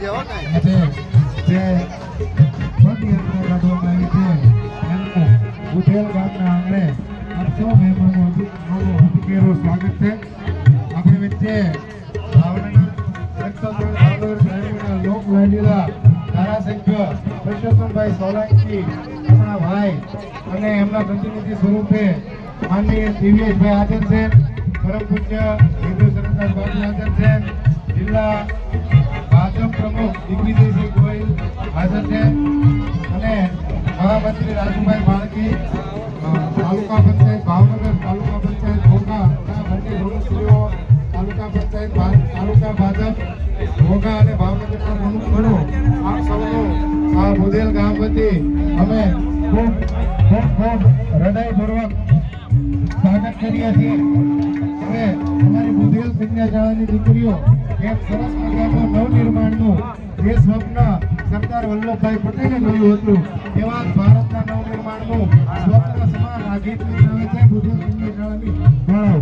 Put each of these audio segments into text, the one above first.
ઉધેલ ગામના આંગણે આપ સૌ મહેમાનો અતિકેરો સ્વાગત છે. આપણી વચ્ચે ભાવનગર લોક લાડીલા ધારાસભ્ય પુરુષોત્તમભાઈ સોલંકી આપણા ભાઈ અને એમના પ્રતિનિધિ સ્વરૂપે માનનીય દિવ્યેશભાઈ હાજર છે. પરમ પૂજ્ય હિન્દુ સરદાર બાપુ હાજર છે. જિલ્લા ભાજપ પ્રમુખ દિગ્વિજયસિંહ ગોયલ હાજર છે અને મહામંત્રી રાજુભાઈ બાળકી, તાલુકા પંચાયત ભાવનગર, તાલુકા પંચાયત ઘોઘા, બંને પ્રમુખશ્રીઓ, તાલુકા પંચાયત તાલુકા ભાજપ ઘોઘા અને ભાવનગરના પ્રમુખગણો, આપ સૌનું આ બુધેલ ગામ વતી અમે ખૂબ હૃદયપૂર્વક સ્વાગત કરીએ છીએ. હવે અમારી બુધેલ કન્યા શાળાની દીકરીઓ એક સરસ મજાનું નવનિર્માણનું જે સ્વપ્ન સરદાર વલ્લભભાઈ પટેલે જોયું હતું એવા ભારતના નવનિર્માણનું સ્વપ્ન સમાન આ ગીત આવે છે બુધેલ કન્યા શાળાની શાળાઓ.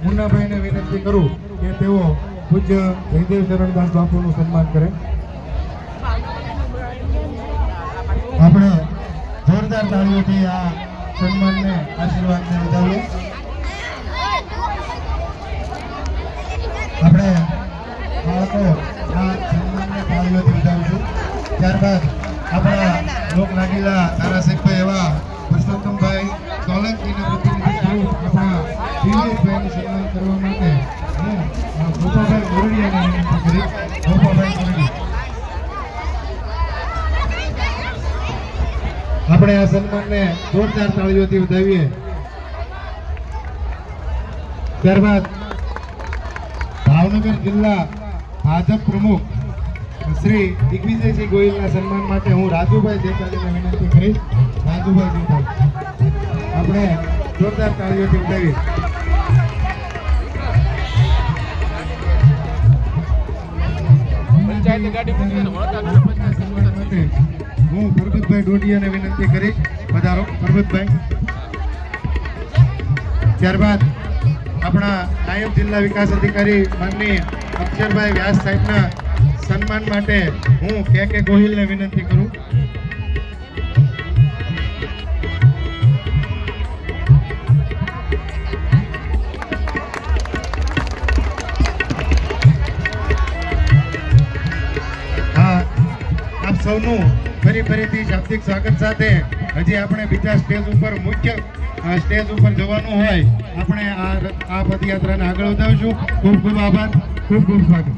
મુન્નાભાઈને વિનંતી કરું કે તેઓ પૂજ્ય જયદેવ શરણદાસ બાપુનું સન્માન કરે. આપણે જોરદાર તાળીઓથી આ સન્માનને આશીર્વાદને વધાવીએ. આપણે બાળકો આ સન્માનને તાળીઓથી વધાવીશું. ત્યારબાદ આપણા લોક લાગેલા ધારાસભ્ય એવા પુરુષોત્તમભાઈ સોલંકીના પ્રતિનિધિ સ્વરૂપ આપણા દિવ્યેશભાઈનું સન્માન કરવા માટે હું ગોપાભાઈ મોરડિયાને વિનંતી કરી. ગોપાભાઈ મોરડી, આપણે આ સન્માનને જોરદાર તાળીઓથી વધાવીએ. ત્યારબાદ ભાવનગર જિલ્લા ભાજપ પ્રમુખ શ્રી દિગ્વિજયસિંહ ગોયલના સન્માન માટે હું રાજુભાઈ દેસાઈને વિનંતી કરીશ. રાજુભાઈ દેસાઈ, આપણે જોરદાર તાળીઓથી વધાવીએ. હું પરબતભાઈ ડોડિયાને વિનંતી કરીશ. પધારો પરબતભાઈ. ત્યારબાદ આપણા નાયબ જિલ્લા વિકાસ અધિકારી માનનીય અક્ષરભાઈ વ્યાસ સાહેબના સન્માન માટે હું કે ગોહિલને વિનંતી કરું. આપ સૌનું ફરીથી શાબ્દિક સ્વાગત સાથે હજી આપણે બીજા સ્ટેજ ઉપર મુખ્ય સ્ટેજ ઉપર જવાનું હોય આપણે આ પદયાત્રાને આગળ વધાવીશું. ખૂબ ખૂબ આભાર, ખૂબ ખૂબ સ્વાગત.